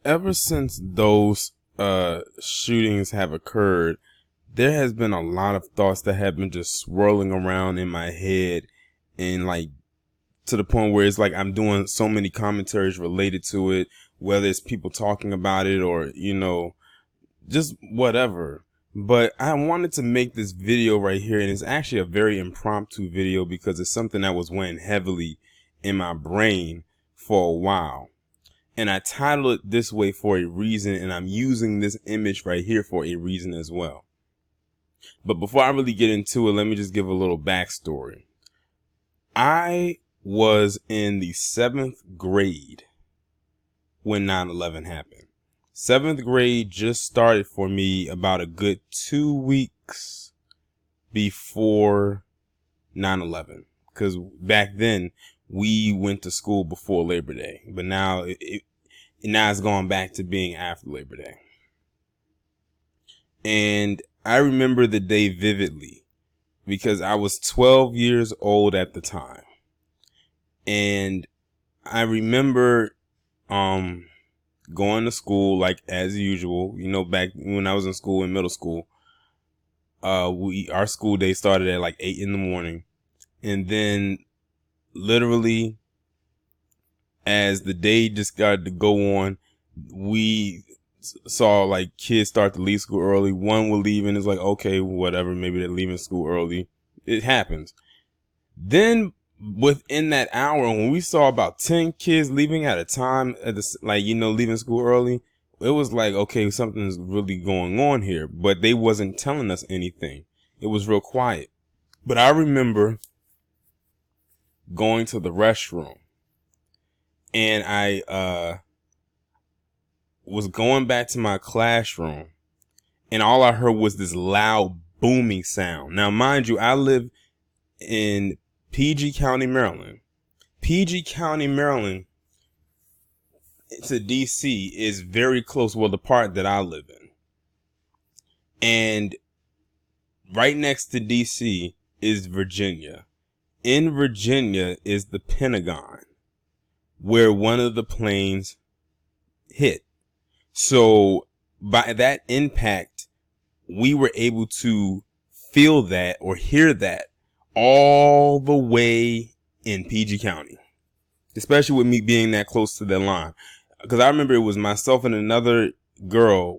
ever since those shootings have occurred, there has been a lot of thoughts that have been just swirling around in my head, and like to the point where it's like I'm doing so many commentaries related to it, whether it's people talking about it or, just whatever. But I wanted to make this video right here, and it's actually a very impromptu video because it's something that was weighing heavily in my brain for a while. And I titled it this way for a reason, and I'm using this image right here for a reason as well. But before I really get into it, let me just give a little backstory. I was in the 7th grade when 9/11 happened. 7th grade just started for me about a good 2 weeks before 9/11. Because back then we went to school before Labor Day, but now it's gone back to being after Labor Day. And I remember the day vividly because I was 12 years old at the time. And I remember going to school like as usual. Back when I was in school, in middle school, our school day started at like 8 in the morning. And then literally as the day just started to go on, we saw like kids start to leave school early. One will leave and it's like, okay, whatever, maybe they're leaving school early. It happens. Then within that hour, when we saw about 10 kids leaving at a time, leaving school early, it was like, okay, something's really going on here. But they wasn't telling us anything. It was real quiet. But I remember going to the restroom, and I was going back to my classroom, and all I heard was this loud booming sound. Now, mind you, I live in PG County, Maryland. PG County, Maryland to DC is very close. Well, the part that I live in. And right next to DC is Virginia. In Virginia is the Pentagon, where one of the planes hit. So by that impact, we were able to feel that or hear that all the way in PG County, especially with me being that close to that line. Because I remember it was myself and another girl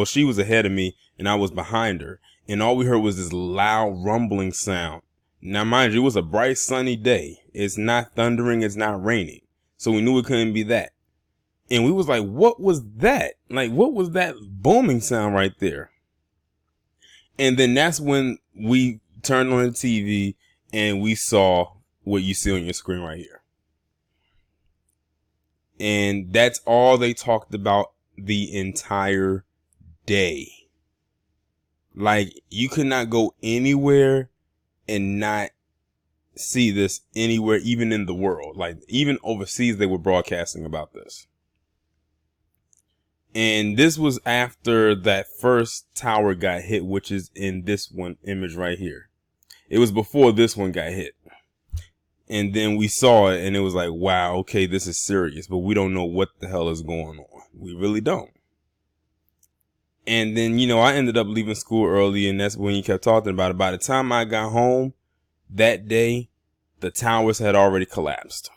she was ahead of me and I was behind her. And all we heard was this loud rumbling sound. Now, mind you, it was a bright sunny day. It's not thundering. It's not raining. So we knew it couldn't be that. And we was like, what was that? Like, what was that booming sound right there? And then that's when we turned on the TV and we saw what you see on your screen right here. And that's all they talked about the entire day. Like, you could not go anywhere and not see this anywhere, even in the world. Like, even overseas, they were broadcasting about this. And this was after that first tower got hit, which is in this one image right here. It was before this one got hit. And then we saw it and it was like, wow, okay, this is serious, but we don't know what the hell is going on. We really don't. And then, I ended up leaving school early, and that's when you kept talking about it. By the time I got home that day, the towers had already collapsed.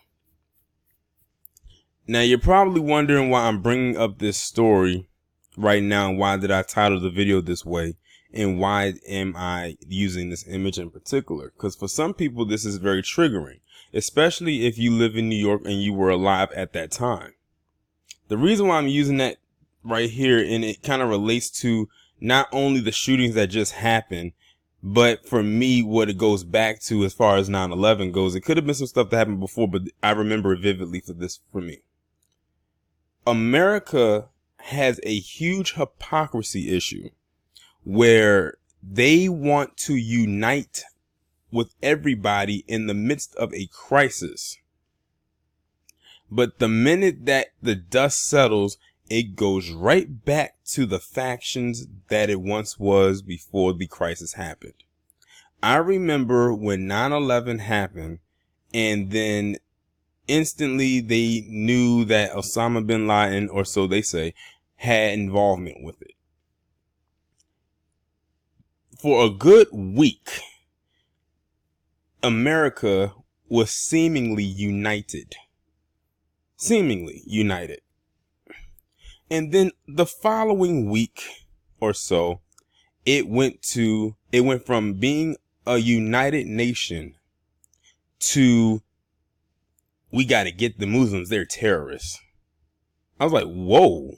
Now, you're probably wondering why I'm bringing up this story right now, and why did I title the video this way, and why am I using this image in particular? Because for some people, this is very triggering, especially if you live in New York and you were alive at that time. The reason why I'm using that right here, and it kind of relates to not only the shootings that just happened, but for me, what it goes back to as far as 9/11 goes. It could have been some stuff that happened before, but I remember it vividly for me. America has a huge hypocrisy issue where they want to unite with everybody in the midst of a crisis. But the minute that the dust settles, it goes right back to the factions that it once was before the crisis happened. I remember when 9/11 happened, and then instantly they knew that Osama bin Laden, or so they say, had involvement with it. For a good week, America was seemingly united. And then the following week or so, it went from being a united nation to, we got to get the Muslims, they're terrorists. I was like, whoa,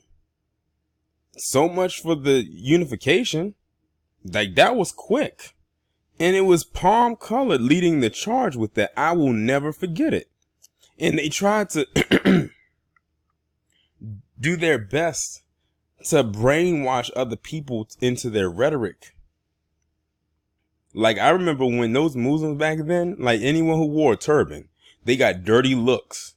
so much for the unification. Like, that was quick. And it was palm colored leading the charge with that. I will never forget it. And they tried to do their best to brainwash other people into their rhetoric. Like, I remember when those Muslims back then, like anyone who wore a turban, they got dirty looks.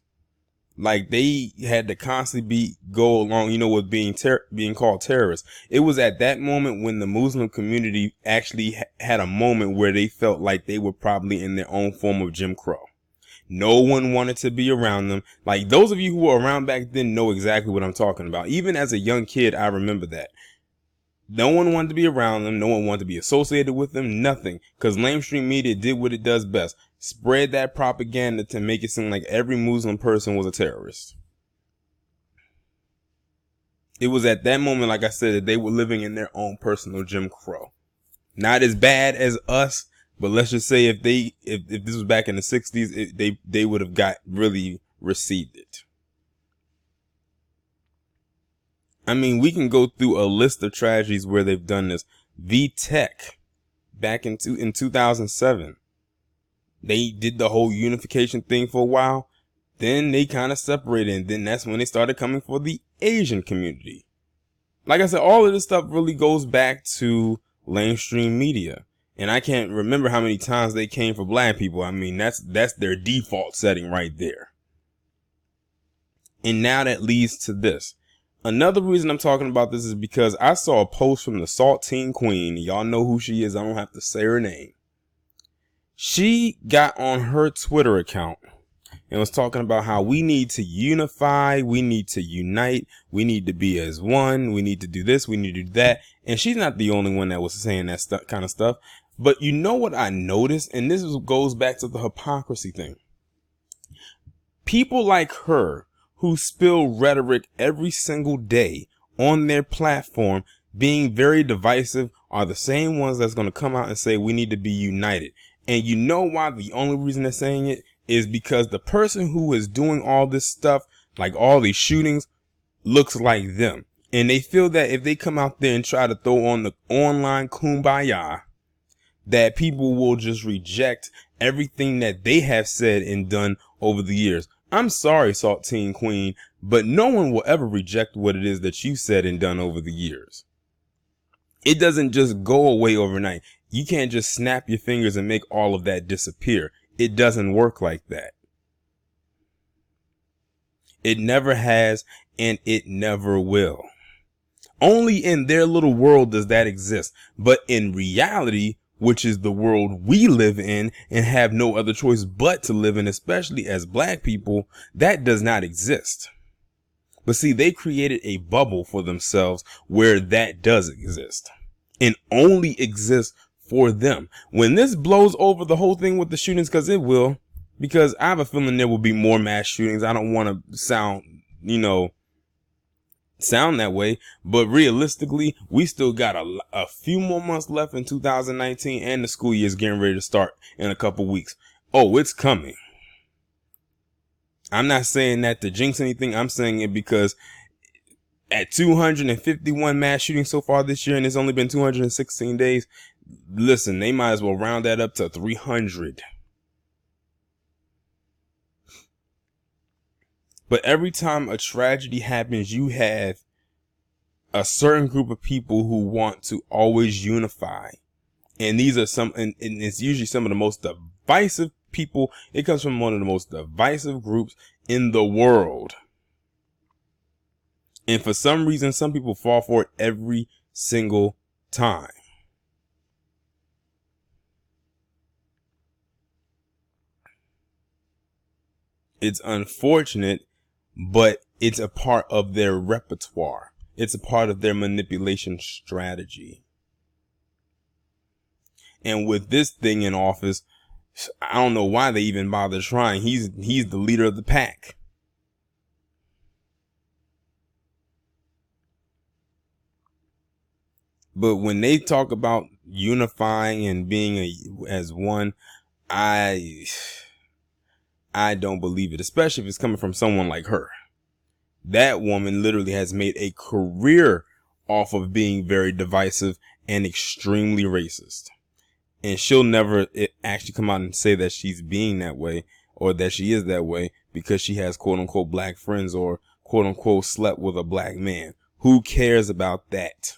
Like, they had to constantly go along, with being called terrorists. It was at that moment when the Muslim community actually had a moment where they felt like they were probably in their own form of Jim Crow. No one wanted to be around them. Like, those of you who were around back then know exactly what I'm talking about. Even as a young kid, I remember that. No one wanted to be around them. No one wanted to be associated with them. Nothing. Because mainstream media did what it does best. Spread that propaganda to make it seem like every Muslim person was a terrorist. It was at that moment, like I said, that they were living in their own personal Jim Crow. Not as bad as us, but let's just say if this was back in the 60s, they would have got really received it. I mean, we can go through a list of tragedies where they've done this. V-Tech, back in 2007. They did the whole unification thing for a while. Then they kind of separated. And then that's when they started coming for the Asian community. Like I said, all of this stuff really goes back to mainstream media. And I can't remember how many times they came for black people. I mean, that's their default setting right there. And now that leads to this. Another reason I'm talking about this is because I saw a post from the Saltine Queen. Y'all know who she is. I don't have to say her name. She got on her Twitter account and was talking about how we need to unify, we need to unite, we need to be as one, we need to do this, we need to do that. And she's not the only one that was saying that kind of stuff. But you know what I noticed? And this goes back to the hypocrisy thing. People like her who spill rhetoric every single day on their platform, being very divisive, are the same ones that's going to come out and say we need to be united. And you know why? The only reason they're saying it is because the person who is doing all this stuff, like all these shootings, looks like them. And they feel that if they come out there and try to throw on the online kumbaya, that people will just reject everything that they have said and done over the years. I'm sorry, Saltine Queen, but no one will ever reject what it is that you said and done over the years. It doesn't just go away overnight. You can't just snap your fingers and make all of that disappear. It doesn't work like that. It never has, and it never will. Only in their little world does that exist. But in reality, which is the world we live in and have no other choice but to live in, especially as black people, that does not exist. But see, they created a bubble for themselves where that does exist and only exists for them. When this blows over, the whole thing with the shootings, because it will, because I have a feeling there will be more mass shootings. I don't want to sound that way, but realistically, we still got a few more months left in 2019, and the school year is getting ready to start in a couple weeks. Oh, it's coming. I'm not saying that to jinx anything. I'm saying it because at 251 mass shootings so far this year, and it's only been 216 days, listen, they might as well round that up to 300. But every time a tragedy happens, you have a certain group of people who want to always unify. And these are and it's usually some of the most divisive people. It comes from one of the most divisive groups in the world. And for some reason, some people fall for it every single time. It's unfortunate, but it's a part of their repertoire. It's a part of their manipulation strategy. And with this thing in office, I don't know why they even bother trying. He's the leader of the pack. But when they talk about unifying and being as one, I don't believe it, especially if it's coming from someone like her. That woman literally has made a career off of being very divisive and extremely racist. And she'll never actually come out and say that she's being that way or that she is that way because she has quote unquote black friends or quote unquote slept with a black man. Who cares about that?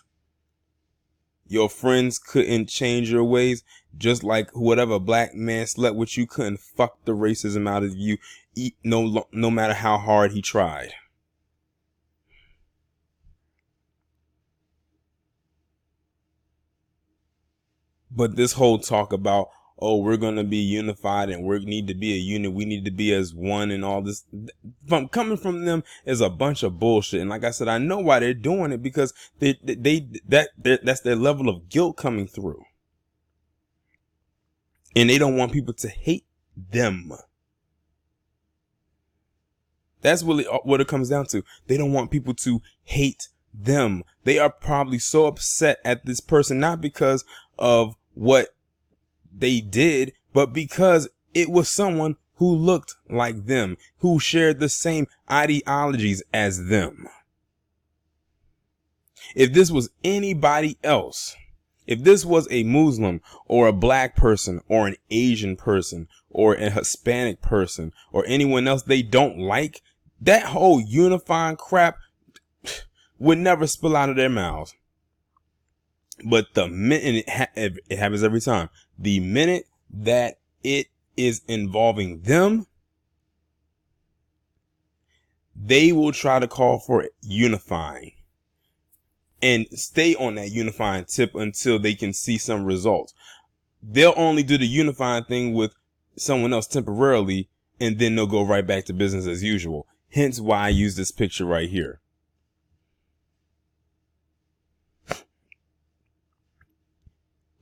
Your friends couldn't change your ways, just like whatever black man slept with you couldn't fuck the racism out of you, no matter how hard he tried. But this whole talk about, oh, we're going to be unified and we need to be a unit, we need to be as one and all this, coming from them is a bunch of bullshit. And like I said, I know why they're doing it, because that's their level of guilt coming through. And they don't want people to hate them. That's really what it comes down to. They don't want people to hate them. They are probably so upset at this person, not because of what they did, but because it was someone who looked like them, who shared the same ideologies as them. If this was anybody else, if this was a Muslim or a black person or an Asian person or a Hispanic person or anyone else they don't like, that whole unifying crap would never spill out of their mouths. But the minute it happens every time, the minute that it is involving them, they will try to call for unifying and stay on that unifying tip until they can see some results. They'll only do the unifying thing with someone else temporarily, and then they'll go right back to business as usual. Hence why I use this picture right here.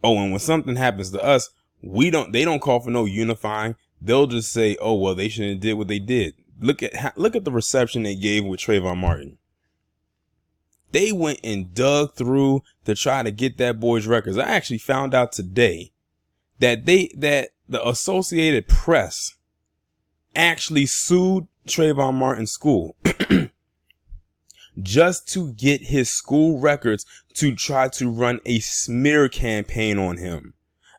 Oh, and when something happens to us, they don't call for no unifying. They'll just say, oh, well, they shouldn't have did what they did. Look at the reception they gave with Trayvon Martin. They went and dug through to try to get that boy's records. I actually found out today that the Associated Press actually sued Trayvon Martin's school just to get his school records to try to run a smear campaign on him.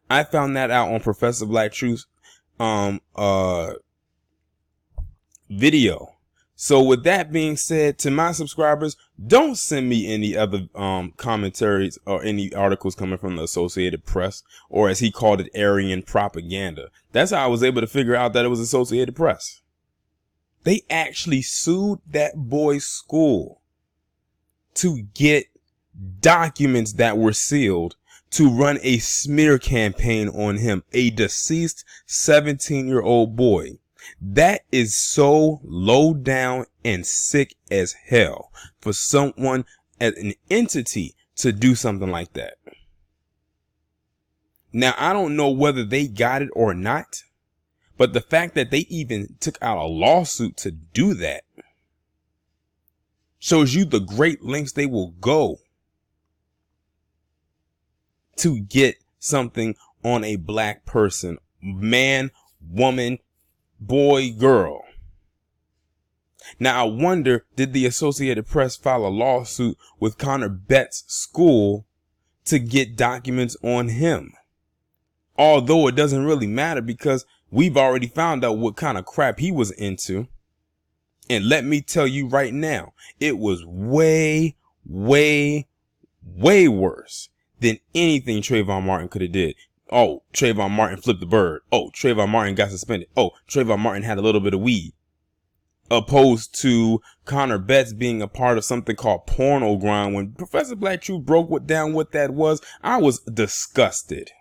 I found that out on Professor Black Truth's video. So with that being said, to my subscribers, don't send me any other commentaries or any articles coming from the Associated Press, or as he called it, Aryan propaganda. That's how I was able to figure out that it was Associated Press. They actually sued that boy's school to get documents that were sealed to run a smear campaign on him, a deceased 17-year-old boy. That is so low down and sick as hell for someone as an entity to do something like that. Now, I don't know whether they got it or not, but the fact that they even took out a lawsuit to do that shows you the great lengths they will go to get something on a black person, man, woman, boy, girl. Now, I wonder, did the Associated Press file a lawsuit with Connor Bett's school to get documents on him? Although it doesn't really matter, because we've already found out what kind of crap he was into. And let me tell you right now, it was way, way, way worse than anything Trayvon Martin could have did. Oh, Trayvon Martin flipped the bird. Oh, Trayvon Martin got suspended. Oh, Trayvon Martin had a little bit of weed. Opposed to Connor Betts being a part of something called porno grind. When Professor Black Truth broke down what that was, I was disgusted.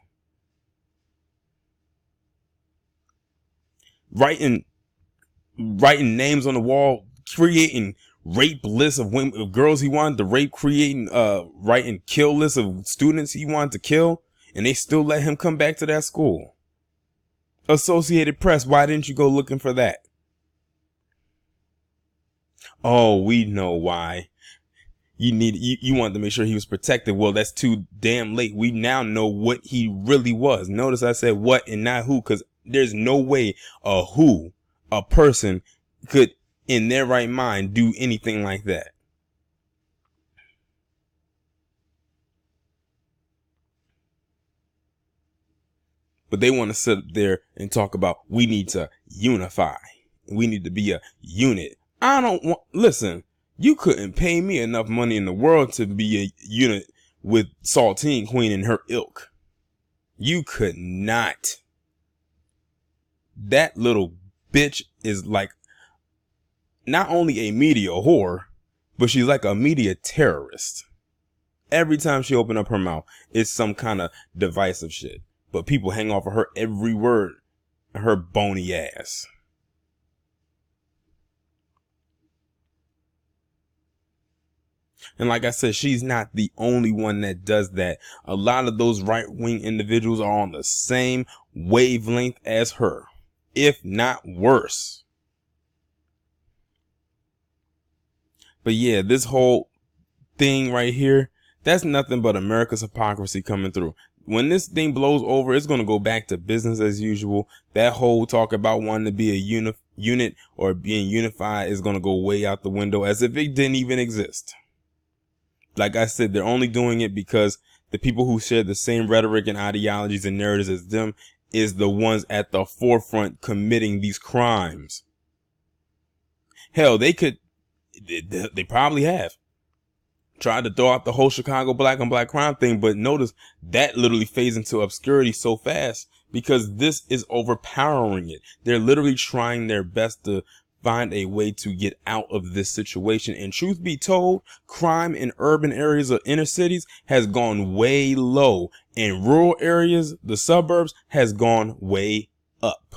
Writing writing names on the wall, creating rape lists of women, of girls he wanted to rape, creating writing kill lists of students he wanted to kill, and they still let him come back to that school. Associated Press, why didn't you go looking for that? Oh, we know why. You wanted to make sure he was protected. Well, that's too damn late. We now know what he really was. Notice I said what and not who, because there's no way a person could in their right mind do anything like that. But they want to sit up there and talk about we need to unify. We need to be a unit. Listen, you couldn't pay me enough money in the world to be a unit with Saltine Queen and her ilk. You could not. That little bitch is like not only a media whore, but she's like a media terrorist. Every time she open up her mouth, it's some kind of divisive shit. But people hang off of her every word, her bony ass. And like I said, she's not the only one that does that. A lot of those right-wing individuals are on the same wavelength as her, if not worse. But yeah, this whole thing right here, that's nothing but America's hypocrisy coming through. When this thing blows over, it's going to go back to business as usual. That whole talk about wanting to be a unit or being unified is going to go way out the window, as if it didn't even exist. Like I said, they're only doing it because the people who share the same rhetoric and ideologies and narratives as them is the ones at the forefront committing these crimes. Hell, they probably have tried to throw out the whole Chicago black on black crime thing, but notice that literally fades into obscurity so fast because this is overpowering it. They're literally trying their best to find a way to get out of this situation. And truth be told, crime in urban areas or inner cities has gone way low. In rural areas, the suburbs, has gone way up.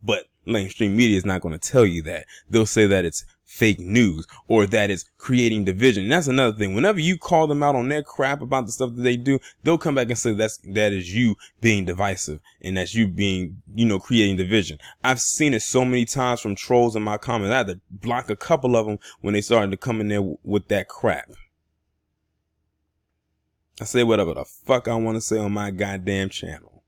But mainstream media is not going to tell you that. They'll say that it's fake news or that it's creating division. And that's another thing. Whenever you call them out on their crap about the stuff that they do, they'll come back and say that is you being divisive and that's you being, creating division. I've seen it so many times from trolls in my comments. I had to block a couple of them when they started to come in there with that crap. I say whatever the fuck I want to say on my goddamn channel.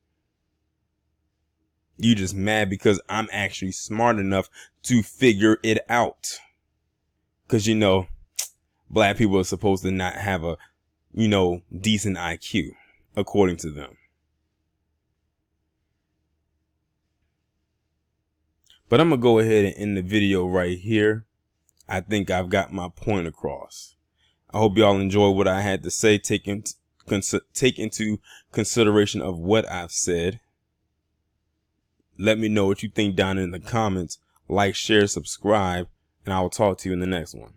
You just mad because I'm actually smart enough to figure it out. Because, black people are supposed to not have a, decent IQ, according to them. But I'm going to go ahead and end the video right here. I think I've got my point across. I hope y'all enjoy what I had to say. Take into consideration of what I've said. Let me know what you think down in the comments. Like, share, subscribe, and I will talk to you in the next one.